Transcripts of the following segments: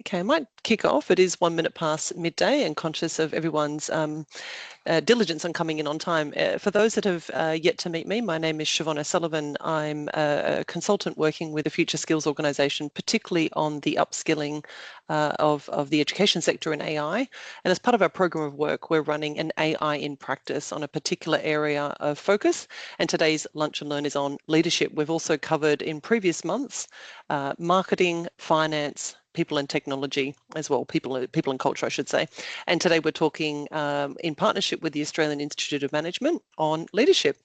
Okay, I might kick off. It is 1 minute past midday and conscious of everyone's diligence on coming in on time. For those that have yet to meet me, my name is Siobhan O'Sullivan. I'm a consultant working with the Future Skills organisation, particularly on the upskilling of the education sector in AI. And as part of our program of work, we're running an AI in practice on a particular area of focus. And today's Lunch and Learn is on leadership. We've also covered in previous months marketing, finance, people and technology as well, people and culture, I should say. And today we're talking in partnership with the Australian Institute of Management on leadership.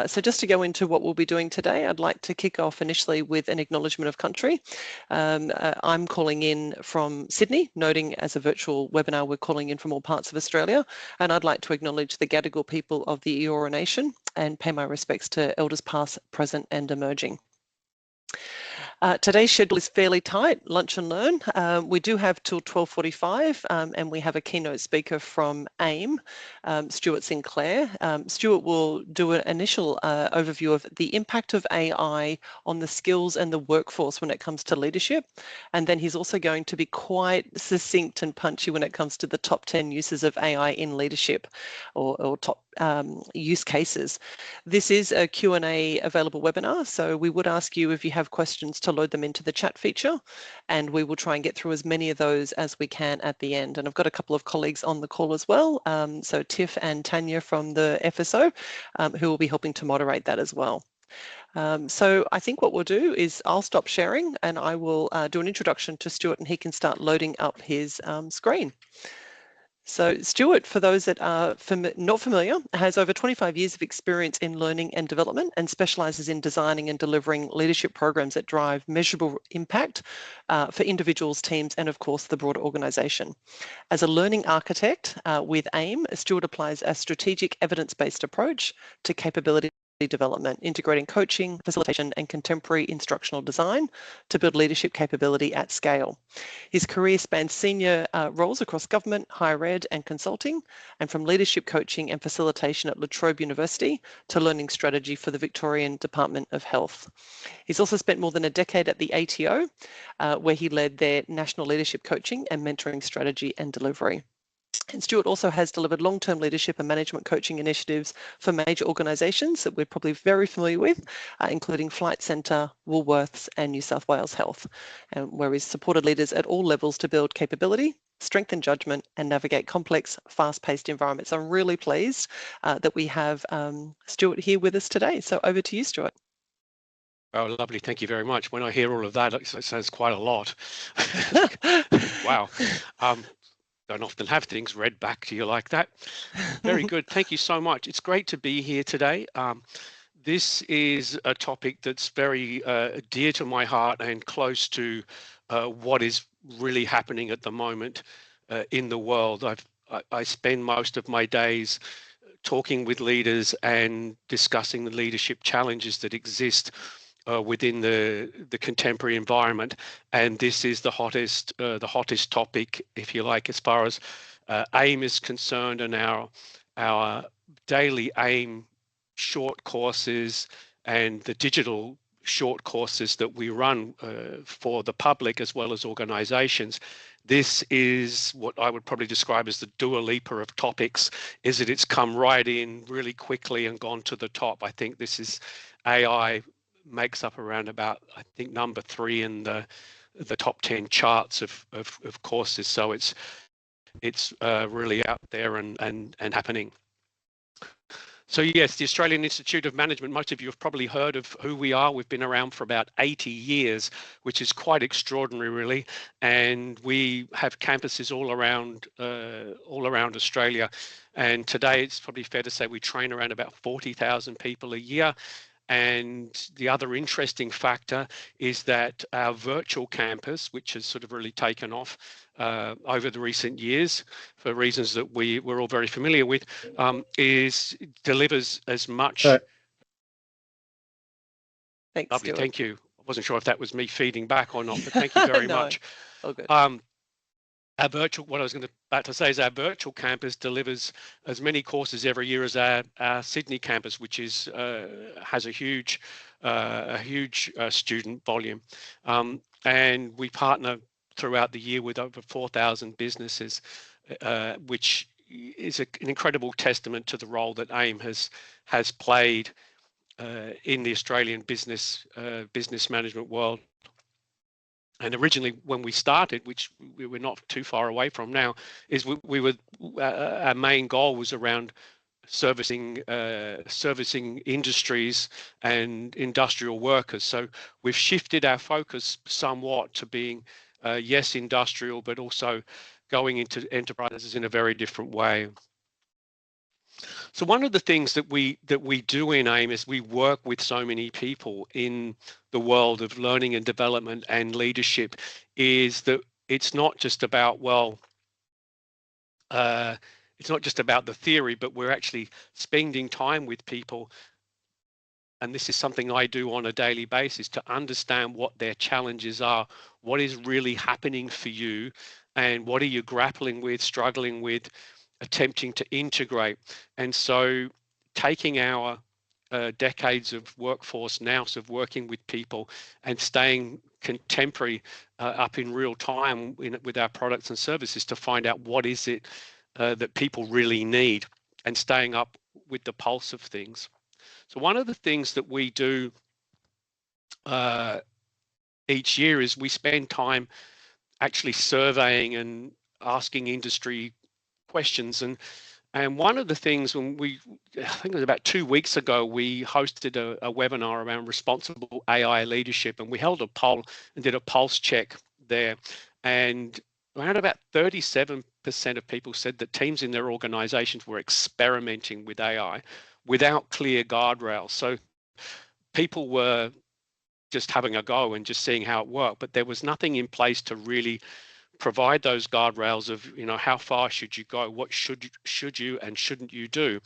So just to go into what we'll be doing today, I'd like to kick off initially with an acknowledgement of country. I'm calling in from Sydney, noting as a virtual webinar, we're calling in from all parts of Australia. And I'd like to acknowledge the Gadigal people of the Eora Nation and pay my respects to elders past, present and emerging. Today's schedule is fairly tight, lunch and learn. We do have till 12:45 and we have a keynote speaker from AIM, Stuart Sinclair. Stuart will do an initial overview of the impact of AI on the skills and the workforce when it comes to leadership. And then he's also going to be quite succinct and punchy when it comes to the top 10 uses of AI in leadership or top use cases. This is a Q&A available webinar, so we would ask you if you have questions to load them into the chat feature, and we will try and get through as many of those as we can at the end. And I've got a couple of colleagues on the call as well, so Tiff and Tanya from the FSO, who will be helping to moderate that as well. So I think what we'll do is I'll stop sharing and I will do an introduction to Stuart and he can start loading up his screen. So Stuart, for those that are not familiar, has over 25 years of experience in learning and development and specialises in designing and delivering leadership programs that drive measurable impact for individuals, teams, and of course the broader organisation. As a learning architect with AIM, Stuart applies a strategic evidence-based approach to capability development, integrating coaching, facilitation and contemporary instructional design to build leadership capability at scale. His career spans senior roles across government, higher ed and consulting, and from leadership coaching and facilitation at La Trobe University to learning strategy for the Victorian Department of Health. He's also spent more than a decade at the ATO, where he led their national leadership coaching and mentoring strategy and delivery. And Stuart also has delivered long-term leadership and management coaching initiatives for major organisations that we're probably very familiar with, including Flight Centre, Woolworths and New South Wales Health, where he's supported leaders at all levels to build capability, strengthen judgment and navigate complex, fast-paced environments. I'm really pleased that we have Stuart here with us today. So over to you, Stuart. Oh, lovely. Thank you very much. When I hear all of that, it sounds quite a lot. Wow. Don't often have things read back to you like that. Very good. Thank you so much. It's great to be here today. This is a topic that's very dear to my heart and close to what is really happening at the moment in the world. I spend most of my days talking with leaders and discussing the leadership challenges that exist within the contemporary environment, and this is the hottest topic, if you like, as far as AIM is concerned, and our daily AIM short courses and the digital short courses that we run for the public as well as organizations. This is what I would probably describe as the Dua Lipa of topics, is that it's come right in really quickly and gone to the top. I think this is AI makes up around about, I think, number 3 in the top 10 charts of courses. So it's really out there and happening. So yes, the Australian Institute of Management, most of you have probably heard of who we are. We've been around for about 80 years, which is quite extraordinary, really. And we have campuses all around Australia. And today it's probably fair to say we train around about 40,000 people a year. And the other interesting factor is that our virtual campus, which has sort of really taken off over the recent years for reasons that we're all very familiar with, delivers as much. Thanks, Lovely, Stuart. thank you. I wasn't sure if that was me feeding back or not, but thank you very much. All good. Our virtual, what I was about to say is our virtual campus delivers as many courses every year as our Sydney campus, which is has a huge student volume, and we partner throughout the year with over 4,000 businesses, which is an incredible testament to the role that AIM has played in the Australian business management world. And originally, when we started, which we were not too far away from now, is we were our main goal was around servicing industries and industrial workers. So we've shifted our focus somewhat to being yes, industrial, but also going into enterprises in a very different way. So one of the things that we do in AIM is we work with so many people in the world of learning and development and leadership, is that it's not just about, well, it's not just about the theory, but we're actually spending time with people. And this is something I do on a daily basis, to understand what their challenges are, what is really happening for you, and what are you grappling with, struggling with, attempting to integrate. And so taking our decades of workforce nous of working with people and staying contemporary up in real time with our products and services to find out what is it that people really need, and staying up with the pulse of things. So one of the things that we do each year is we spend time actually surveying and asking industry questions. And one of the things, when I think it was about 2 weeks ago, we hosted a webinar around responsible AI leadership, and we held a poll and did a pulse check there. And around about 37% of people said that teams in their organizations were experimenting with AI without clear guardrails. So people were just having a go and just seeing how it worked, but there was nothing in place to really provide those guardrails of, how far should you go, what should you and shouldn't you do.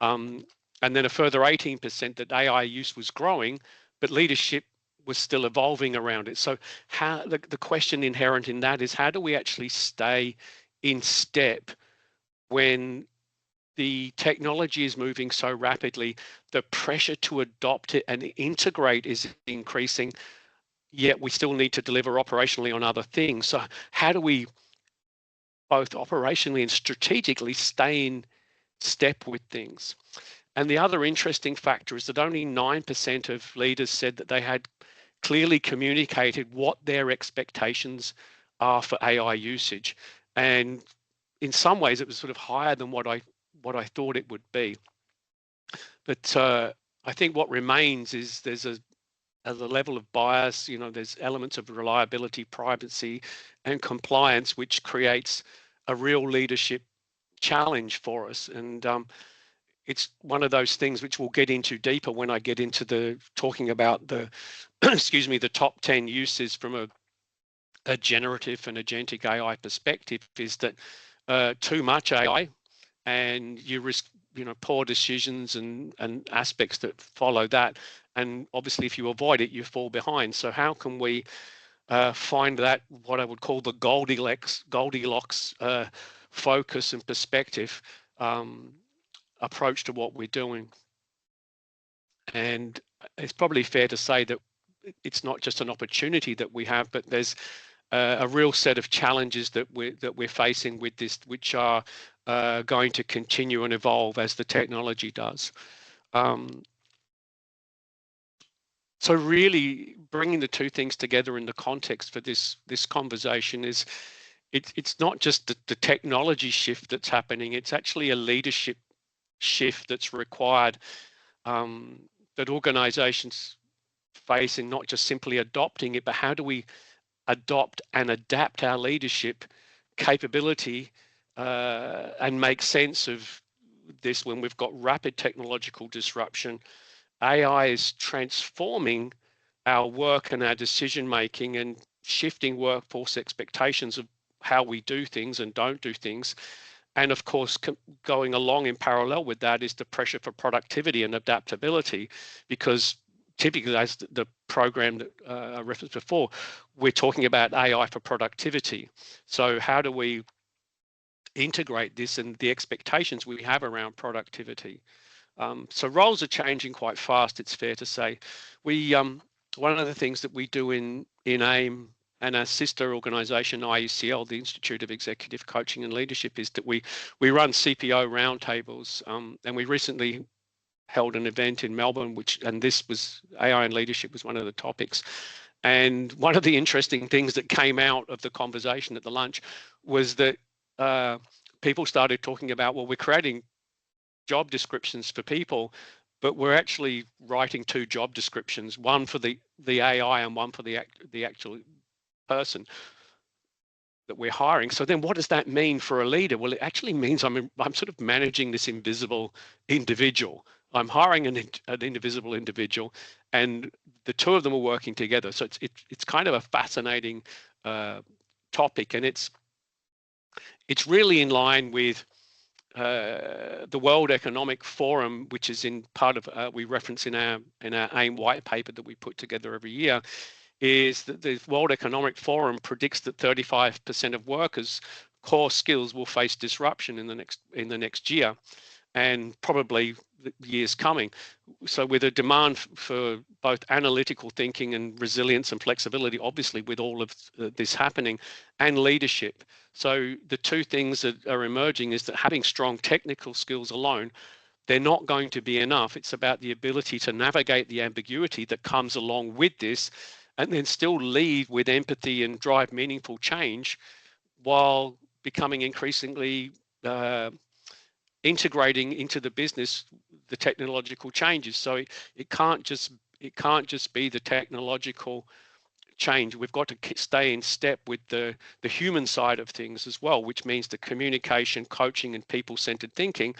And then a further 18% that AI use was growing, but leadership was still evolving around it. So how the question inherent in that is, how do we actually stay in step when the technology is moving so rapidly, the pressure to adopt it and integrate is increasing, yet we still need to deliver operationally on other things. So how do we both operationally and strategically stay in step with things? And the other interesting factor is that only 9% of leaders said that they had clearly communicated what their expectations are for AI usage. And in some ways, it was sort of higher than what I thought it would be. But I think what remains is there's a level of bias, there's elements of reliability, privacy, and compliance, which creates a real leadership challenge for us. And it's one of those things which we'll get into deeper when I get into talking about the, excuse me, the top 10 uses from a generative and agentic AI perspective, is that too much AI and you risk poor decisions and aspects that follow that. And obviously, if you avoid it, you fall behind. So how can we find that, what I would call the Goldilocks focus and perspective approach to what we're doing? And it's probably fair to say that it's not just an opportunity that we have, but there's a real set of challenges that we're facing with this, which are going to continue and evolve as the technology does. So really bringing the two things together in the context for this conversation is, it's not just the technology shift that's happening, it's actually a leadership shift that's required, that organizations face in not just simply adopting it, but how do we adopt and adapt our leadership capability and make sense of this when we've got rapid technological disruption. AI is transforming our work and our decision making and shifting workforce expectations of how we do things and don't do things. And of course, going along in parallel with that is the pressure for productivity and adaptability, because typically, as the program that I referenced before, we're talking about AI for productivity. So how do we integrate this and the expectations we have around productivity? So roles are changing quite fast, it's fair to say. One of the things that we do in AIM and our sister organisation, IECL, the Institute of Executive Coaching and Leadership, is that we run CPO roundtables, and we recently held an event in Melbourne, and this was AI and leadership was one of the topics. And one of the interesting things that came out of the conversation at the lunch was that people started talking about, well, we're creating job descriptions for people, but we're actually writing two job descriptions, one for the AI and one for the actual person that we're hiring. So then what does that mean for a leader? Well, it actually means I'm sort of managing this invisible individual. I'm hiring an invisible individual, and the two of them are working together. So it's kind of a fascinating topic, and it's really in line with the World Economic Forum, which is in part of we reference in our AIM white paper that we put together every year, is that the World Economic Forum predicts that 35% of workers' core skills will face disruption in the next year, and probably the years coming. So with a demand for both analytical thinking and resilience and flexibility, obviously with all of this happening, and leadership. So the two things that are emerging is that having strong technical skills alone, they're not going to be enough. It's about the ability to navigate the ambiguity that comes along with this, and then still lead with empathy and drive meaningful change while becoming increasingly integrating into the business the technological changes. So it can't just be the technological change. We've got to stay in step with the human side of things as well, which means the communication, coaching, and people-centered thinking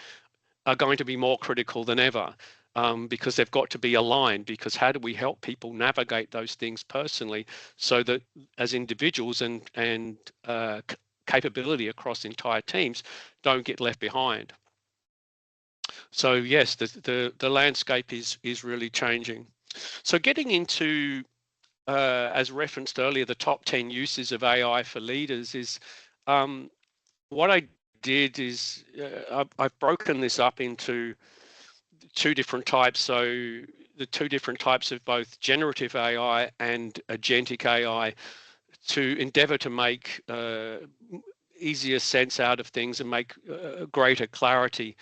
are going to be more critical than ever, because they've got to be aligned. Because how do we help people navigate those things personally, so that as individuals and capability across entire teams don't get left behind? So yes, the landscape is really changing. So getting into, as referenced earlier, the top 10 uses of AI for leaders is, what I did is I've broken this up into two different types. So the two different types of both generative AI and agentic AI, to endeavor to make easier sense out of things and make greater clarity,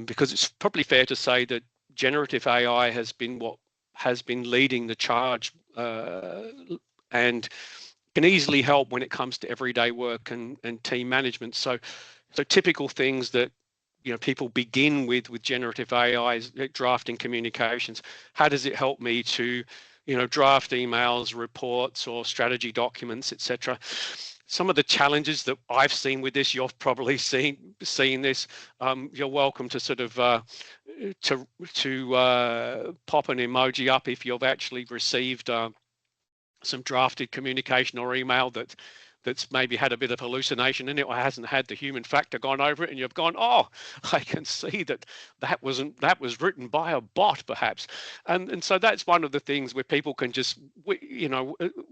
because it's probably fair to say that generative AI has been leading the charge, and can easily help when it comes to everyday work and team management. So typical things that people begin with generative AI is drafting communications. How does it help me to draft emails, reports, or strategy documents, etc.? Some of the challenges that I've seen with this, you've probably seen this. You're welcome to sort of pop an emoji up if you've actually received some drafted communication or email that's maybe had a bit of hallucination in it, or hasn't had the human factor gone over it, and you've gone, oh, I can see that was written by a bot, perhaps. And so that's one of the things where people can just,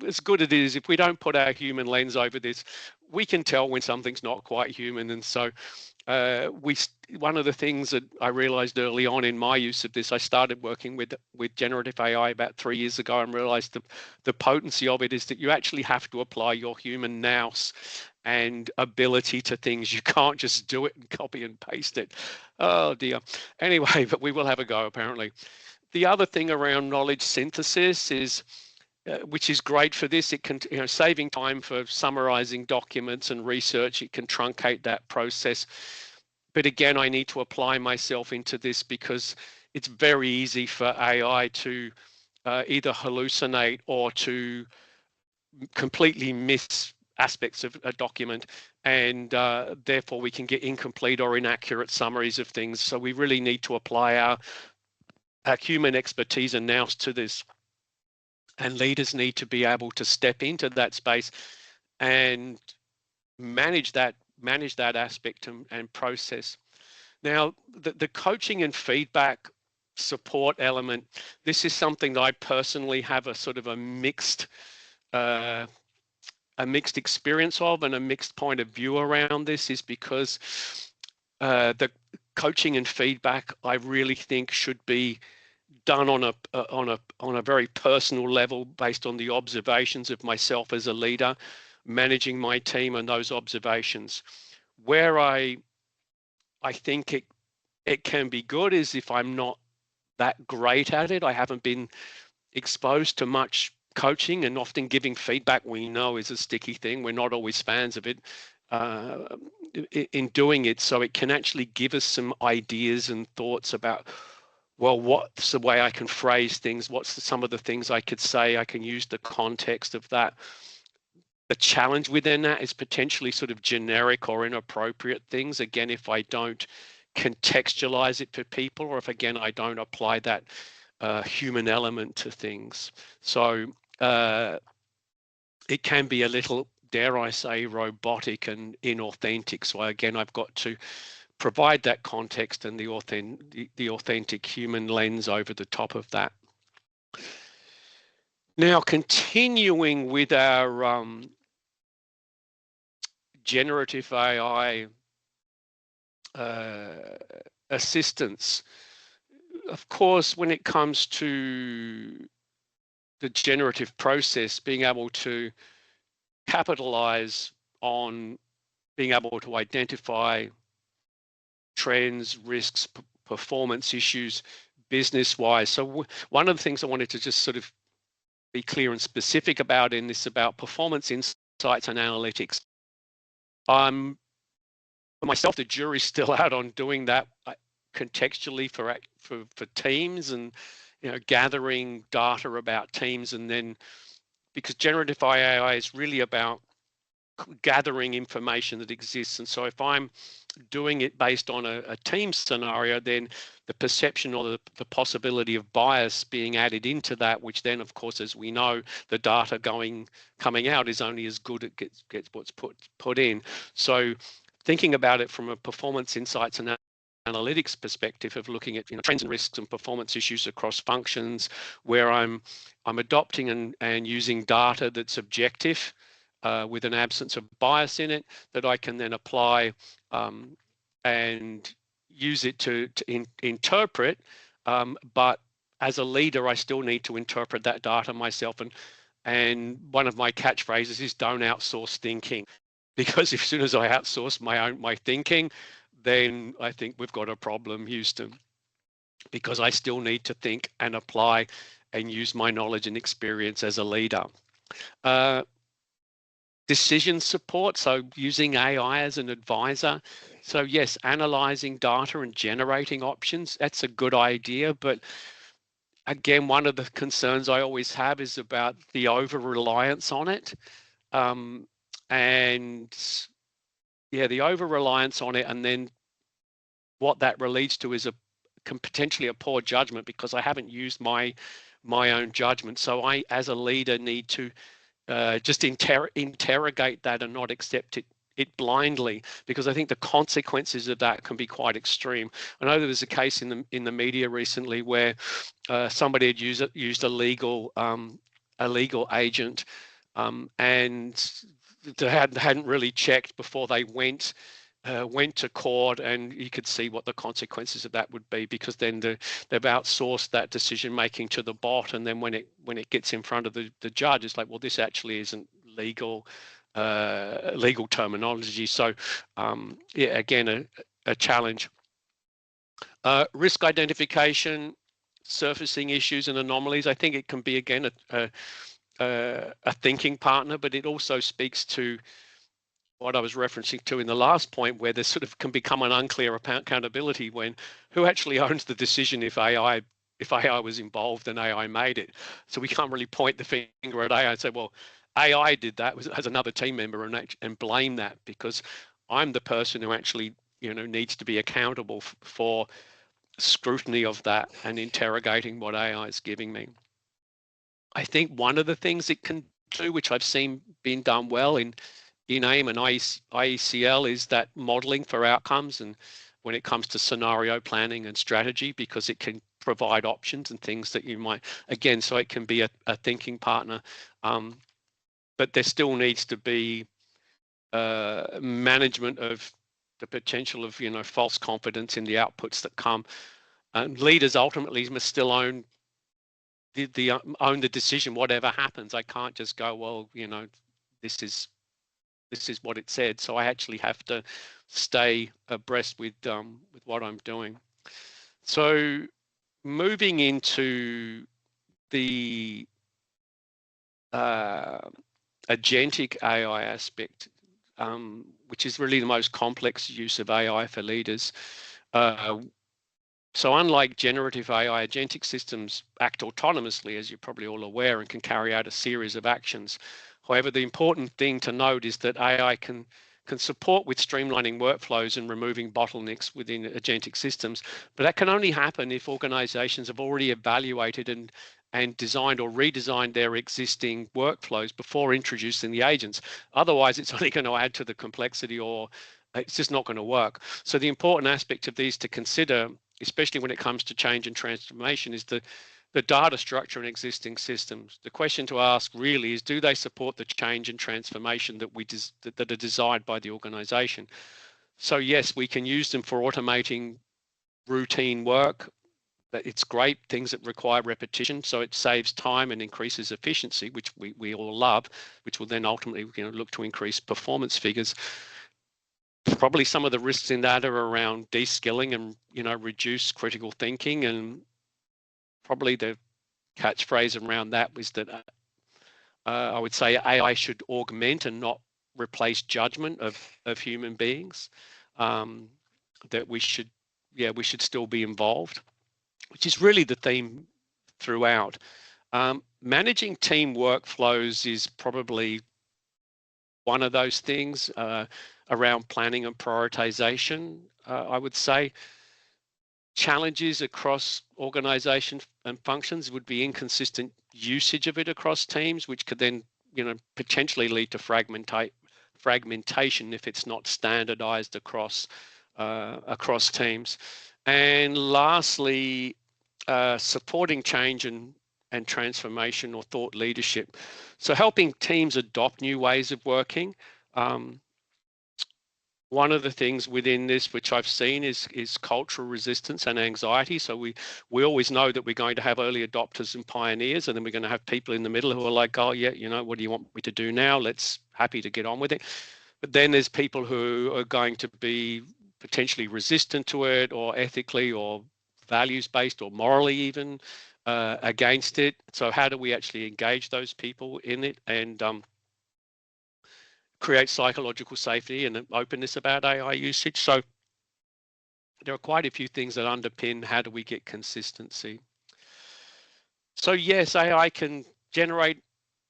as good as it is, if we don't put our human lens over this, we can tell when something's not quite human. And so one of the things that I realized early on in my use of this, I started working with generative AI about 3 years ago, and realized the potency of it is that you actually have to apply your human nous and ability to things. You can't just do it and copy and paste it. Oh dear. Anyway, but we will have a go apparently. The other thing around knowledge synthesis is, which is great for this, it can, saving time for summarizing documents and research, it can truncate that process. But again, I need to apply myself into this, because it's very easy for AI to either hallucinate or to completely miss aspects of a document, and therefore we can get incomplete or inaccurate summaries of things. So we really need to apply our human expertise and nous to this. And leaders need to be able to step into that space and manage that aspect and process. Now, the coaching and feedback support element, this is something that I personally have a sort of a mixed experience of, and a mixed point of view around this, is because the coaching and feedback, I really think, should be done on a very personal level based on the observations of myself as a leader, managing my team and those observations. Where I think it can be good is if I'm not that great at it. I haven't been exposed to much coaching, and often giving feedback we know is a sticky thing. We're not always fans of it in doing it. So it can actually give us some ideas and thoughts about, well, what's the way I can phrase things? What's some of the things I could say? I can use the context of that. The challenge within that is potentially sort of generic or inappropriate things. Again, if I don't contextualize it for people, or if, again, I don't apply that human element to things. So it can be a little, dare I say, robotic and inauthentic. So again, I've got to provide that context and the authentic human lens over the top of that. Now, continuing with our generative AI assistance, of course, when it comes to the generative process, being able to capitalize on being able to identify trends, risks, performance issues, business-wise. So one of the things I wanted to just sort of be clear and specific about in this, about performance insights and analytics. For myself, the jury's still out on doing that contextually for teams, and gathering data about teams, and then because generative AI is really about gathering information that exists. And so if I'm doing it based on a team scenario, then the perception or the possibility of bias being added into that, which then, of course, as we know, the data coming out is only as good as it gets what's put in. So thinking about it from a performance insights and analytics perspective of looking at trends and risks and performance issues across functions, where I'm adopting and using data that's objective, with an absence of bias in it, that I can then apply and use it to interpret. But as a leader, I still need to interpret that data myself. And one of my catchphrases is don't outsource thinking, because as soon as I outsource my thinking, then I think we've got a problem, Houston, because I still need to think and apply and use my knowledge and experience as a leader. Decision support, so using AI as an advisor. So yes, analyzing data and generating options, that's a good idea. But again, one of the concerns I always have is about the over-reliance on it. And yeah, the over-reliance on it, and then what that leads to is potentially a poor judgment, because I haven't used my own judgment. So I, as a leader, need to just interrogate that and not accept it blindly, because I think the consequences of that can be quite extreme. I know there was a case in the media recently where somebody had used a legal agent, and they hadn't really checked before they went to court, and you could see what the consequences of that would be, because then they've outsourced that decision making to the bot, and then when it gets in front of the judge, it's like, well, this actually isn't legal terminology. So yeah, again, a challenge. Risk identification, surfacing issues and anomalies. I think it can be, again, a thinking partner, but it also speaks to what I was referencing to in the last point, where there sort of can become an unclear accountability when who actually owns the decision if AI was involved and AI made it. So we can't really point the finger at AI and say, well, AI did that as another team member, and blame that, because I'm the person who actually needs to be accountable for scrutiny of that and interrogating what AI is giving me. I think one of the things it can do, which I've seen being done well in AIM and IECL, is that modeling for outcomes, and when it comes to scenario planning and strategy, because it can provide options and things that you might, again, so it can be a thinking partner. But there still needs to be management of the potential of false confidence in the outputs that come. Leaders ultimately must still own the decision, whatever happens. I can't just go, well, you know, this is what it said. So I actually have to stay abreast with what I'm doing. So moving into the agentic AI aspect, which is really the most complex use of AI for leaders. So unlike generative AI, agentic systems act autonomously, as you're probably all aware, and can carry out a series of actions. However, the important thing to note is that AI can support with streamlining workflows and removing bottlenecks within agentic systems, but that can only happen if organizations have already evaluated and designed or redesigned their existing workflows before introducing the agents. Otherwise, it's only going to add to the complexity, or it's just not going to work. So the important aspect of these to consider, especially when it comes to change and transformation, is the data structure in existing systems. The question to ask really is, do they support the change and transformation that are desired by the organization? So yes, we can use them for automating routine work. It's great, things that require repetition, so it saves time and increases efficiency, which we all love, which will then ultimately, you know, look to increase performance figures. Probably some of the risks in that are around de-skilling and, you know, reduce critical thinking, and probably the catchphrase around that was that I would say AI should augment and not replace judgment of human beings. That we should still be involved, which is really the theme throughout. Managing team workflows is probably one of those things around planning and prioritization. I would say challenges across organization and functions would be inconsistent usage of it across teams, which could then, you know, potentially lead to fragmentation if it's not standardized across teams. And lastly, supporting change and transformation or thought leadership. So helping teams adopt new ways of working. One of the things within this, which I've seen, is cultural resistance and anxiety. So we always know that we're going to have early adopters and pioneers, and then we're going to have people in the middle who are like, oh yeah, you know, what do you want me to do now? Happy to get on with it. But then there's people who are going to be potentially resistant to it, or ethically or values-based or morally even against it. So how do we actually engage those people in it and create psychological safety and openness about AI usage? So there are quite a few things that underpin how do we get consistency. So yes, AI can generate,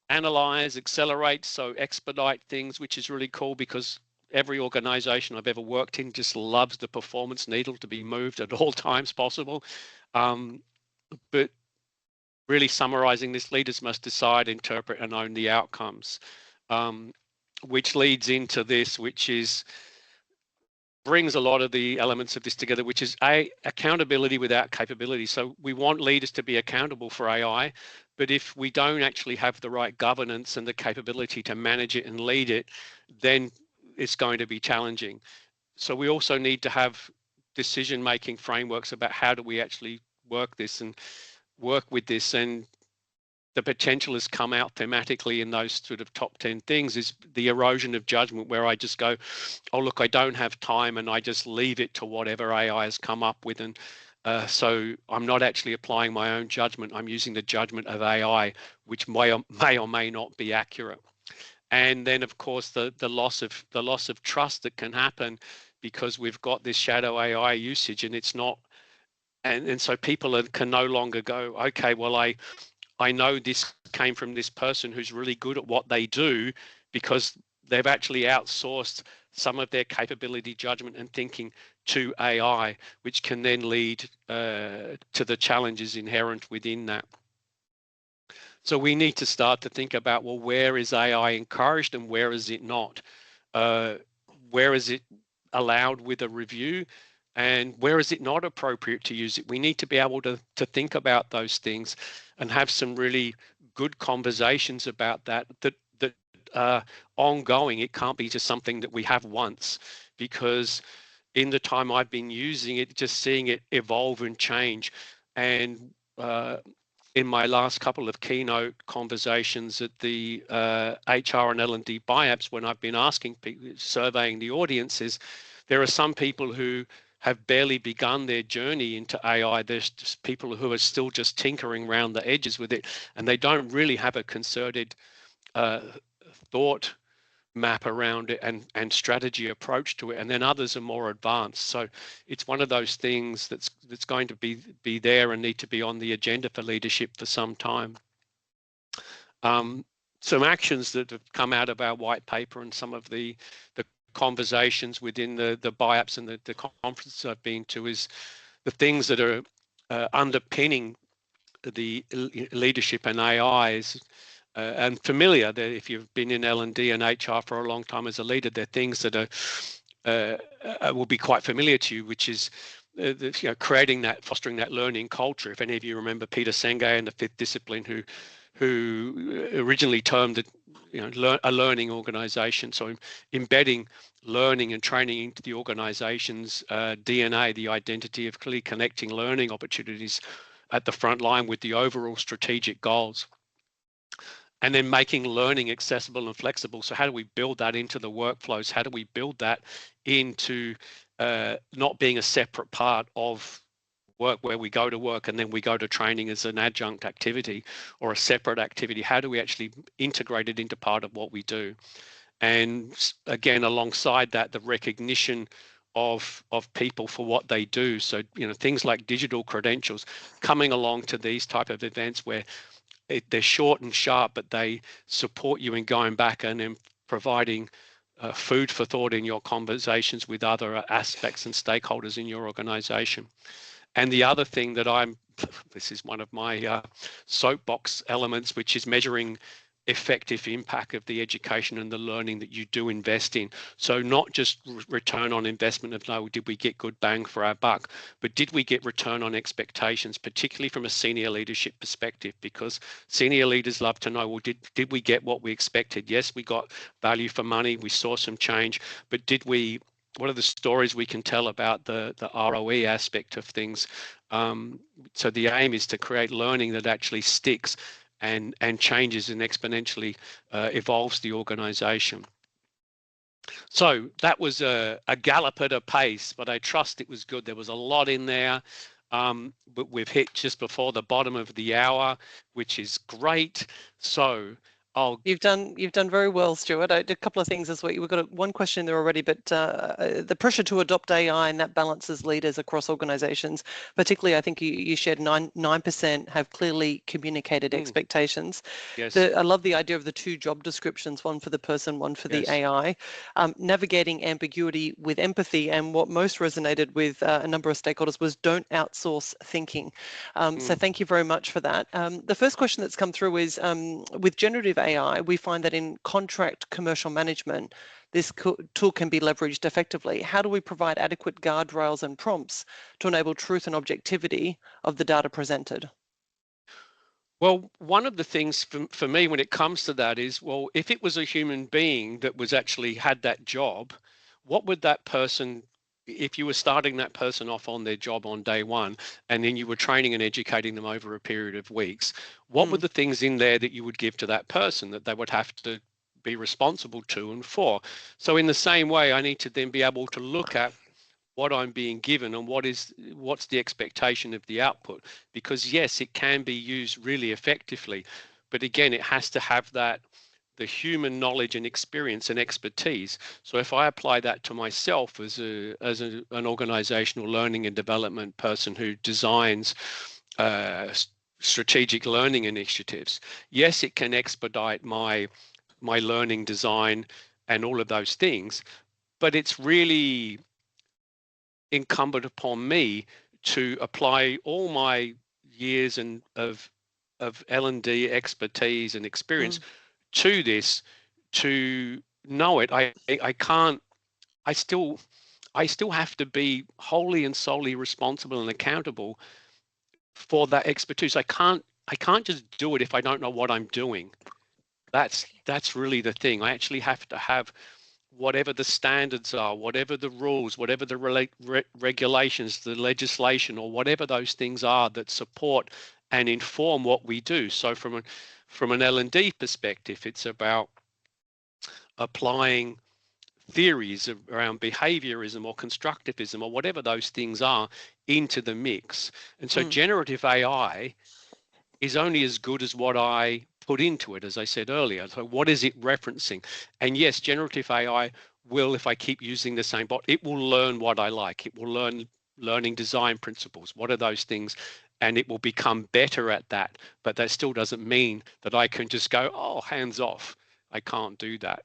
analyze, accelerate, so expedite things, which is really cool because every organization I've ever worked in just loves the performance needle to be moved at all times possible. But really summarizing this, leaders must decide, interpret, and own the outcomes, which leads into this, which brings a lot of the elements of this together, which is accountability without capability. So we want leaders to be accountable for AI, but if we don't actually have the right governance and the capability to manage it and lead it, then it's going to be challenging. So we also need to have decision-making frameworks about how do we actually work with this. And the potential has come out thematically in those sort of top 10 things is the erosion of judgment, where I just go, oh, look, I don't have time, and I just leave it to whatever AI has come up with. And so I'm not actually applying my own judgment. I'm using the judgment of AI, which may or may not be accurate. And then, of course, the loss of trust that can happen because we've got this shadow AI usage, and it's not. And so people can no longer go, okay, well, I know this came from this person who's really good at what they do because they've actually outsourced some of their capability, judgment, and thinking to AI, which can then lead to the challenges inherent within that. So we need to start to think about, well, where is AI encouraged and where is it not? Where is it allowed with a review? And where is it not appropriate to use it? We need to be able to think about those things and have some really good conversations about that are ongoing. It can't be just something that we have once, because in the time I've been using it, just seeing it evolve and change. And in my last couple of keynote conversations at the HR and L&D BIAPS, when I've been asking people, surveying the audiences, there are some people who have barely begun their journey into AI. There's just people who are still just tinkering around the edges with it, and they don't really have a concerted thought map around it and strategy approach to it. And then others are more advanced. So it's one of those things that's going to be there and need to be on the agenda for leadership for some time. Some actions that have come out of our white paper and some of the conversations within the BIAPS and the conferences I've been to is the things that are underpinning the leadership and AI is and familiar. That if you've been in L&D and HR for a long time as a leader, they're things that are will be quite familiar to you, which is creating that, fostering that learning culture. If any of you remember Peter Senge and the fifth discipline, who originally termed it a learning organization. So embedding learning and training into the organization's DNA, the identity of clearly connecting learning opportunities at the front line with the overall strategic goals. And then making learning accessible and flexible. So how do we build that into the workflows? How do we build that into not being a separate part of work, where we go to work and then we go to training as an adjunct activity or a separate activity? How do we actually integrate it into part of what we do? And again, alongside that, the recognition of people for what they do. So things like digital credentials, coming along to these type of events where they're short and sharp, but they support you in going back and in providing food for thought in your conversations with other aspects and stakeholders in your organization. And the other thing that this is one of my soapbox elements, which is measuring effective impact of the education and the learning that you do invest in. So not just return on investment of, no, did we get good bang for our buck, but did we get return on expectations, particularly from a senior leadership perspective? Because senior leaders love to know, well, did we get what we expected? Yes, we got value for money, we saw some change, but what are the stories we can tell about the ROE aspect of things? So the aim is to create learning that actually sticks and changes and exponentially evolves the organization. So that was a gallop at a pace, but I trust it was good. There was a lot in there, but we've hit just before the bottom of the hour, which is great. So You've done very well, Stuart. I did a couple of things as well. We've got one question there already, but the pressure to adopt AI and that balances leaders across organizations, particularly I think you shared 9% have clearly communicated expectations. Yes. I love the idea of the two job descriptions, one for the person, one for the AI, navigating ambiguity with empathy. And what most resonated with a number of stakeholders was don't outsource thinking. So thank you very much for that. The first question that's come through is with generative AI, we find that in contract commercial management, this tool can be leveraged effectively. How do we provide adequate guardrails and prompts to enable truth and objectivity of the data presented? Well, one of the things for me when it comes to that is, well, if it was a human being that was actually had that job, what would that person, if you were starting that person off on their job on day one, and then you were training and educating them over a period of weeks, what were the things in there that you would give to that person that they would have to be responsible to and for? So in the same way, I need to then be able to look at what I'm being given and what's the expectation of the output. Because yes, it can be used really effectively, but again, it has to have the human knowledge and experience and expertise. So if I apply that to myself as an organizational learning and development person who designs strategic learning initiatives, yes, it can expedite my learning design and all of those things, but it's really incumbent upon me to apply all my years of L&D expertise and experience to this, to know it. I can't, I still have to be wholly and solely responsible and accountable for that expertise. I can't just do it if I don't know what I'm doing. That's really the thing. I actually have to have whatever the standards are, whatever the rules, whatever the regulations, the legislation, or whatever those things are that support and inform what we do. So from an L&D perspective, it's about applying theories around behaviorism or constructivism or whatever those things are into the mix. And so generative AI is only as good as what I put into it, as I said earlier. So what is it referencing? And yes, generative AI will, if I keep using the same bot, it will learn what I like. It will learn learning design principles. What are those things? And it will become better at that. But that still doesn't mean that I can just go, oh, hands off. I can't do that.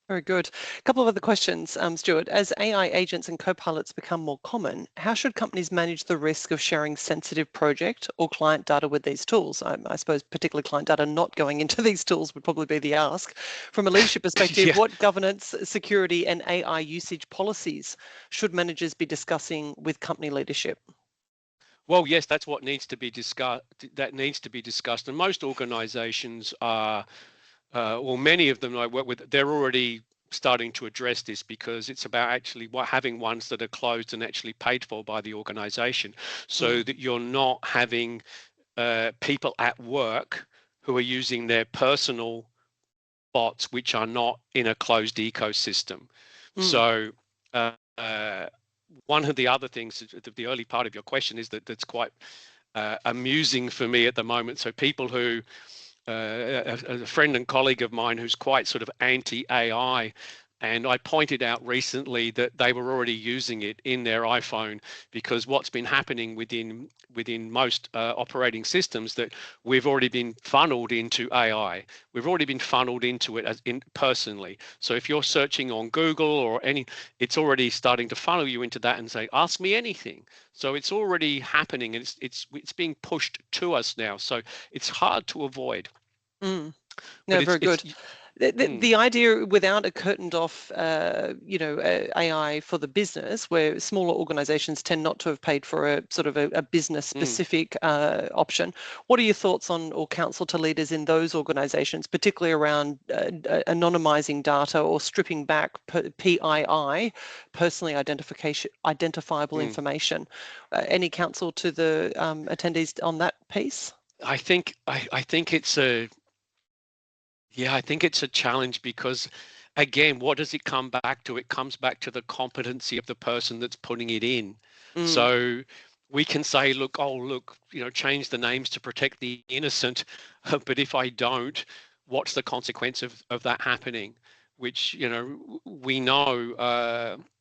Very good. A couple of other questions, Stuart. As AI agents and co-pilots become more common, how should companies manage the risk of sharing sensitive project or client data with these tools? I suppose particularly client data not going into these tools would probably be the ask. From a leadership perspective, Yeah. what governance, security and AI usage policies should managers be discussing with company leadership? Well, yes, that's what needs to be discussed. That needs to be discussed. And most organizations are, well, many of them I work with, they're already starting to address this because it's about actually having ones that are closed and actually paid for by the organization, so that you're not having people at work who are using their personal bots which are not in a closed ecosystem. So one of the other things, the early part of your question is that's quite amusing for me at the moment. So people who, a friend and colleague of mine who's quite sort of anti-AI, and I pointed out recently that they were already using it in their iPhone, because what's been happening within most operating systems, that we've already been funneled into AI. We've already been funneled into it as in personally. So if you're searching on Google or it's already starting to funnel you into that and say, ask me anything. So it's already happening, and it's being pushed to us now. So it's hard to avoid. No, But very good. The idea without a curtained off, AI for the business, where smaller organisations tend not to have paid for a sort of a business specific option. What are your thoughts on, or counsel to leaders in those organisations, particularly around anonymising data or stripping back PII, personally identifiable information? Any counsel to the attendees on that piece? I think it's a I think it's a challenge because, again, what does it come back to? It comes back to the competency of the person that's putting it in. So we can say, look, change the names to protect the innocent, but if I don't, what's the consequence of that happening? Which, we know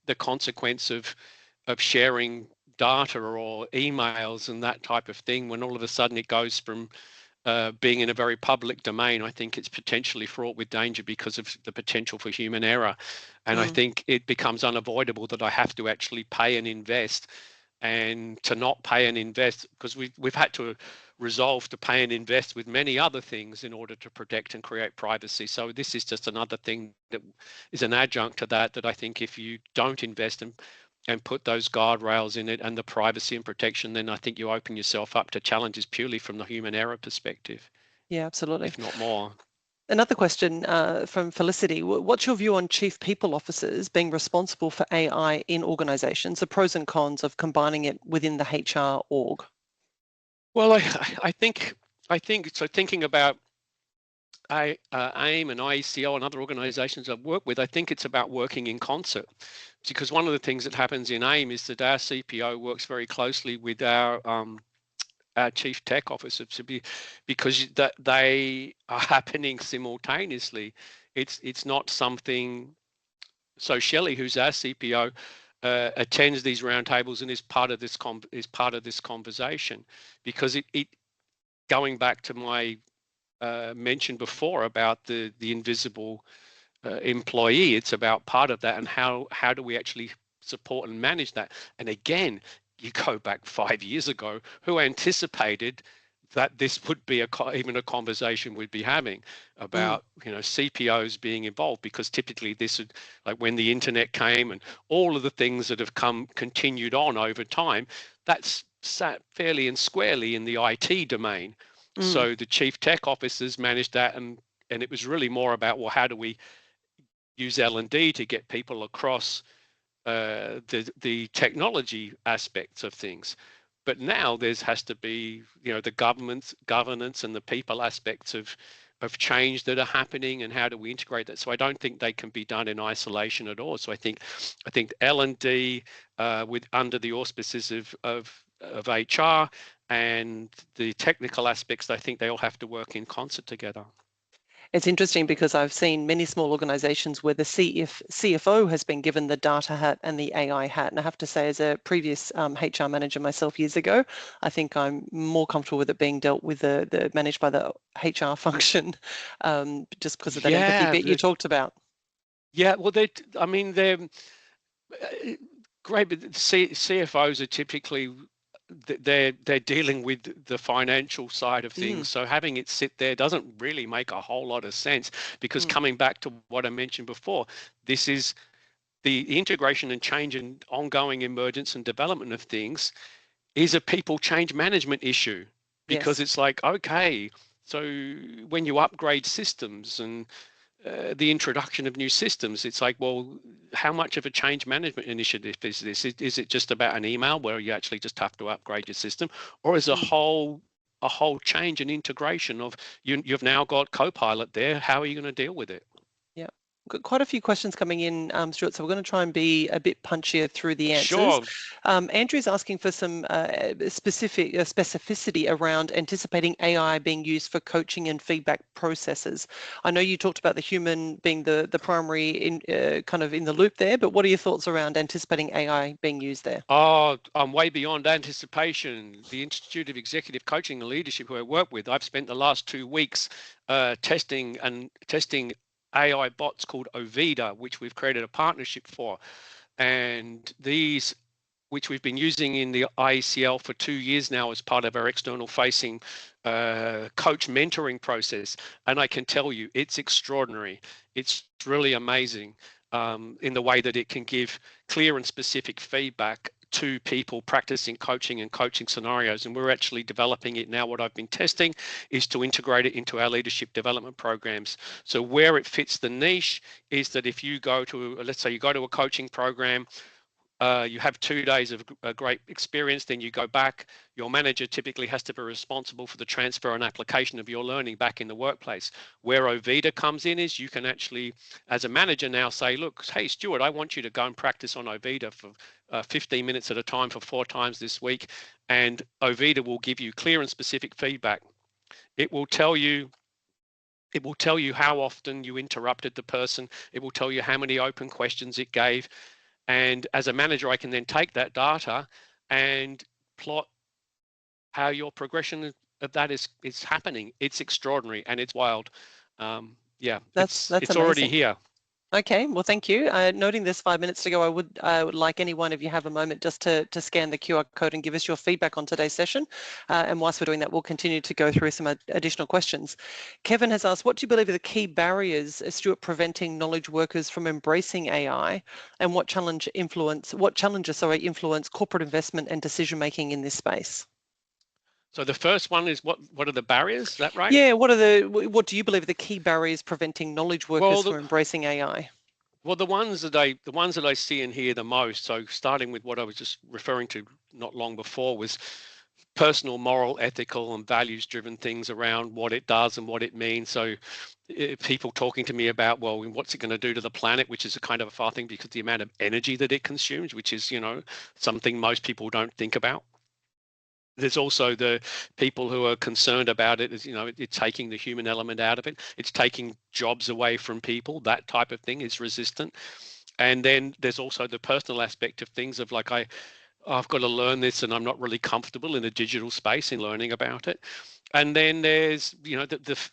the consequence of sharing data or emails and that type of thing, when all of a sudden it goes from being in a very public domain. I think it's potentially fraught with danger because of the potential for human error. And I think it becomes unavoidable that I have to actually pay and invest. And to not pay and invest, because we've had to resolve to pay and invest with many other things in order to protect and create privacy. So this is just another thing that is an adjunct to that I think if you don't invest and put those guardrails in it and the privacy and protection, then I think you open yourself up to challenges purely from the human error perspective. Yeah, absolutely. If not more. Another question from Felicity. What's your view on chief people officers being responsible for AI in organizations, the pros and cons of combining it within the HR org? Well, I think so. Thinking about AIM and IECO and other organizations I've worked with, I think it's about working in concert, because one of the things that happens in AIM is that our CPO works very closely with our chief tech officer, because that they are happening simultaneously. It's not something. So Shelley, who's our CPO, attends these roundtables and is part of this conversation, because it going back to my mentioned before about the invisible employee. It's about part of that, and how do we actually support and manage that? And again, you go back 5 years ago, who anticipated that this would be even a conversation we'd be having about CPOs being involved? Because typically this would, like when the internet came and all of the things that have continued on over time, that's sat fairly and squarely in the IT domain. So the chief tech officers managed that, and it was really more about, well, how do we use L&D to get people across the technology aspects of things. But now has to be, the governance and the people aspects of change that are happening, and how do we integrate that? So I don't think they can be done in isolation at all. So I think L&D with under the auspices of HR and the technical aspects, I think they all have to work in concert together. It's interesting because I've seen many small organizations where the CFO has been given the data hat and the AI hat. And I have to say, as a previous HR manager myself years ago, I think I'm more comfortable with it being dealt with the managed by the HR function, just because of that empathy bit you talked about. Yeah, well, they're great, but CFOs are typically they're dealing with the financial side of things. So having it sit there doesn't really make a whole lot of sense, because coming back to what I mentioned before, this is the integration and change and ongoing emergence and development of things is a people change management issue, because it's like, okay, so when you upgrade systems and the introduction of new systems, it's like, well, how much of a change management initiative is this? Is it just about an email where you actually just have to upgrade your system, or is a whole change and integration of you've now got Copilot there? How are you going to deal with it? Yeah, got quite a few questions coming in, Stuart, so we're going to try and be a bit punchier through the answers. Sure. Andrew's asking for some specificity around anticipating AI being used for coaching and feedback processes. I know you talked about the human being the primary kind of in the loop there, but what are your thoughts around anticipating AI being used there? Oh, I'm way beyond anticipation. The Institute of Executive Coaching and Leadership, who I work with, I've spent the last 2 weeks testing AI bots called Ovida, which we've created a partnership for. And these, which we've been using in the IECL for 2 years now as part of our external facing coach mentoring process. And I can tell you, it's extraordinary. It's really amazing in the way that it can give clear and specific feedback to people practicing coaching and coaching scenarios. And we're actually developing it now. What I've been testing is to integrate it into our leadership development programs. So where it fits the niche is that if you go to, let's say you go to a coaching program, you have 2 days of a great experience, then you go back. Your manager typically has to be responsible for the transfer and application of your learning back in the workplace. Where Ovida comes in is you can actually, as a manager now, say, look, hey, Stuart, I want you to go and practice on Ovida for 15 minutes at a time for 4 times this week. And Ovida will give you clear and specific feedback. It will tell you how often you interrupted the person. It will tell you how many open questions it gave. And as a manager, I can then take that data and plot how your progression of that is happening. It's extraordinary and it's wild. Yeah, that's it's already here. Okay, well, thank you. Noting this 5 minutes to go, I would like anyone, if you have a moment, just to scan the QR code and give us your feedback on today's session. And whilst we're doing that, we'll continue to go through some additional questions. Kevin has asked, what do you believe are the key barriers, Stuart, preventing knowledge workers from embracing AI, and what challenges influence corporate investment and decision making in this space? So the first one is what are the barriers? Is that right? Yeah. What do you believe are the key barriers preventing knowledge workers from embracing AI? Well, the ones that I see and hear the most. So starting with what I was just referring to not long before was personal, moral, ethical, and values-driven things around what it does and what it means. So people talking to me about, well, what's it going to do to the planet, which is a kind of a far thing because the amount of energy that it consumes, which is, something most people don't think about. There's also the people who are concerned about it, it's taking the human element out of it. It's taking jobs away from people. That type of thing is resistant. And then there's also the personal aspect of things of like, I've got to learn this and I'm not really comfortable in a digital space in learning about it. And then there's,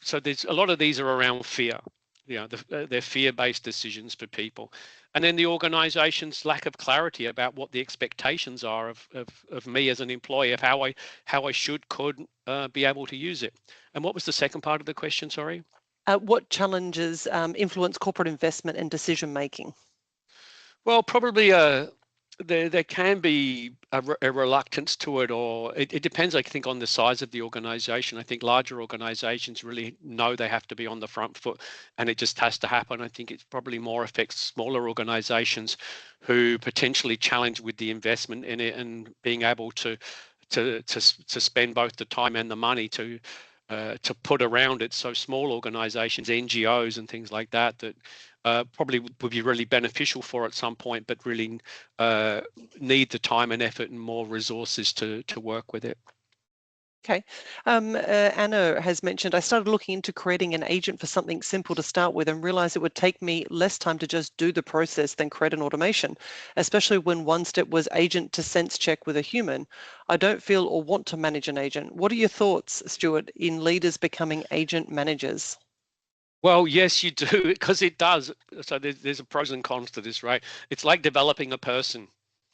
so there's a lot of these are around fear. They're fear-based decisions for people. And then the organization's lack of clarity about what the expectations are of me as an employee, of how I could be able to use it. And what was the second part of the question, sorry? What challenges influence corporate investment and decision making? Well, probably there can be a reluctance to it, or it depends, I think, on the size of the organization. I think larger organizations really know they have to be on the front foot, and it just has to happen. I think it probably more affects smaller organizations who potentially challenge with the investment in it and being able to spend both the time and the money to put around it. So small organizations, NGOs and things like that, that probably would be really beneficial for at some point, but really need the time and effort and more resources to work with it. Okay. Anna has mentioned, I started looking into creating an agent for something simple to start with and realized it would take me less time to just do the process than create an automation, especially when one step was agent to sense check with a human. I don't feel or want to manage an agent. What are your thoughts, Stuart, in leaders becoming agent managers? Well, yes, you do, because it does. So there's a pros and cons to this, right? It's like developing a person.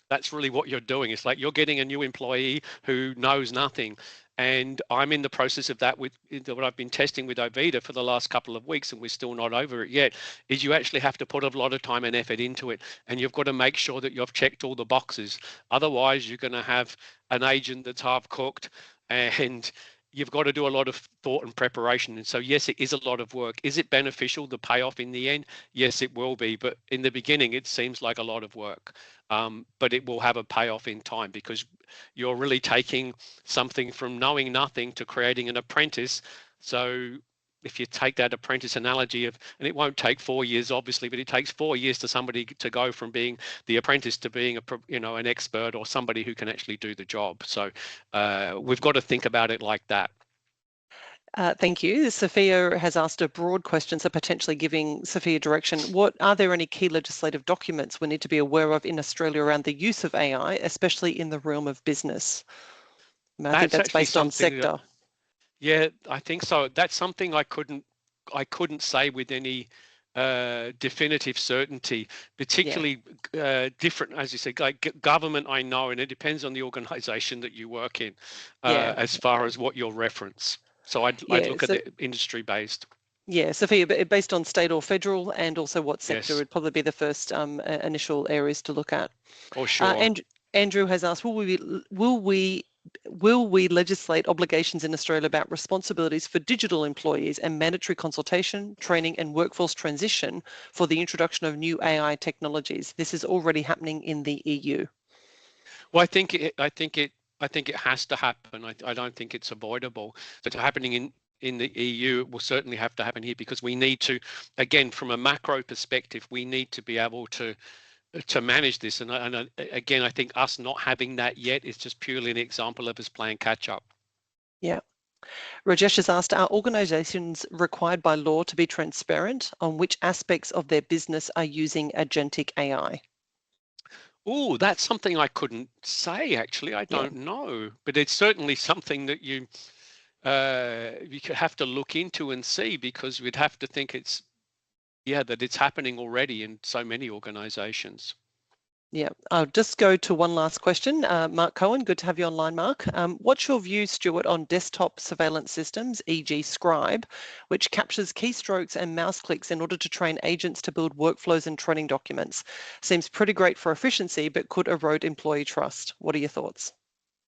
That's really what you're doing. It's like you're getting a new employee who knows nothing. And I'm in the process of that with what I've been testing with Ovida for the last couple of weeks, and we're still not over it yet, is you actually have to put a lot of time and effort into it. And you've got to make sure that you've checked all the boxes. Otherwise, you're going to have an agent that's half cooked, and you've got to do a lot of thought and preparation. And so, yes, it is a lot of work. Is it beneficial, the payoff in the end? Yes, it will be. But in the beginning, it seems like a lot of work. But it will have a payoff in time, because you're really taking something from knowing nothing to creating an apprentice. So if you take that apprentice analogy of, and it won't take 4 years, obviously, but it takes 4 years to somebody to go from being the apprentice to being an expert or somebody who can actually do the job. So we've got to think about it like that. Thank you. Sophia has asked a broad question, so potentially giving Sophia direction. What are there any key legislative documents we need to be aware of in Australia around the use of AI, especially in the realm of business? I think That's that's actually based on something that, sector. yeah, I think so. That's something I couldn't say with any definitive certainty, Yeah, particularly different, as you said, like government, I know, and it depends on the organization that you work in, yeah, as far as what you'll reference. So I'd yeah. look at So, the industry based. yeah, Sophia, based on state or federal, and also what sector Yes, would probably be the first initial areas to look at. for sure. And Andrew has asked, will we legislate obligations in Australia about responsibilities for digital employees and mandatory consultation, training, and workforce transition for the introduction of new AI technologies? This is already happening in the EU. Well, I think it has to happen. I don't think it's avoidable. So it's happening in the EU. It will certainly have to happen here, because we need to, again, from a macro perspective, we need to be able to manage this. And again, I think us not having that yet is just purely an example of us playing catch up. Yeah. Rajesh has asked, are organisations required by law to be transparent on which aspects of their business are using agentic AI? Oh, that's something I couldn't say, actually. I Yeah, don't know, but it's certainly something that you could have to look into and see, because we'd have to think that it's happening already in so many organizations. yeah. I'll just go to one last question. Mark Cohen, good to have you online, Mark. What's your view, Stuart, on desktop surveillance systems, e.g. Scribe, which captures keystrokes and mouse clicks in order to train agents to build workflows and training documents? Seems pretty great for efficiency, but could erode employee trust. What are your thoughts?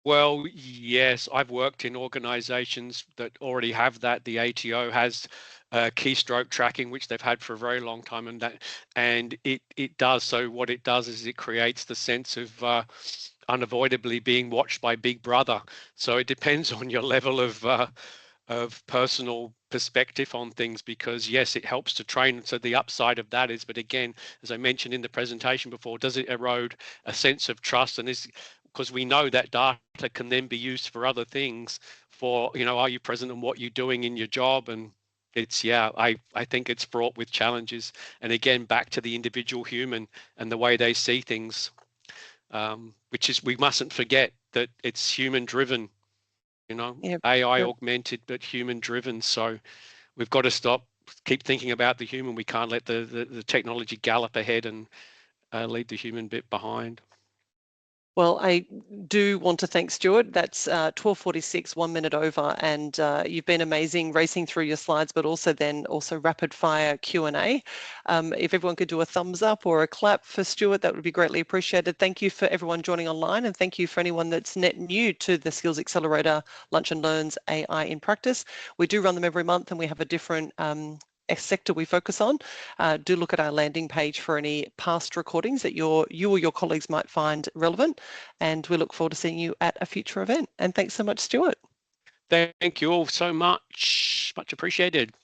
Well, yes, I've worked in organizations that already have that. The ATO has keystroke tracking, which they've had for a very long time, and it does. So what it does is it creates the sense of unavoidably being watched by Big Brother. So it depends on your level of personal perspective on things, because yes, it helps to train. So the upside of that is, but again, as I mentioned in the presentation before, does it erode a sense of trust? And is, because we know that data can then be used for other things, for, are you present in what you're doing in your job? And it's, yeah, I think it's fraught with challenges. And again, back to the individual human and the way they see things, which is, we mustn't forget that it's human driven, Yeah, AI yeah, augmented, but human driven. So we've got to keep thinking about the human. We can't let the technology gallop ahead and leave the human bit behind. Well, I do want to thank Stuart. That's 12:46, 1 minute over, and you've been amazing racing through your slides, but also rapid fire Q&A. If everyone could do a thumbs up or a clap for Stuart, that would be greatly appreciated. Thank you for everyone joining online, and thank you for anyone that's net new to the Skills Accelerator Lunch and Learns AI in Practice. We do run them every month, and we have a different sector we focus on. Do look at our landing page for any past recordings that you or your colleagues might find relevant, and we look forward to seeing you at a future event. And thanks so much, Stuart. Thank you all so much. Much appreciated.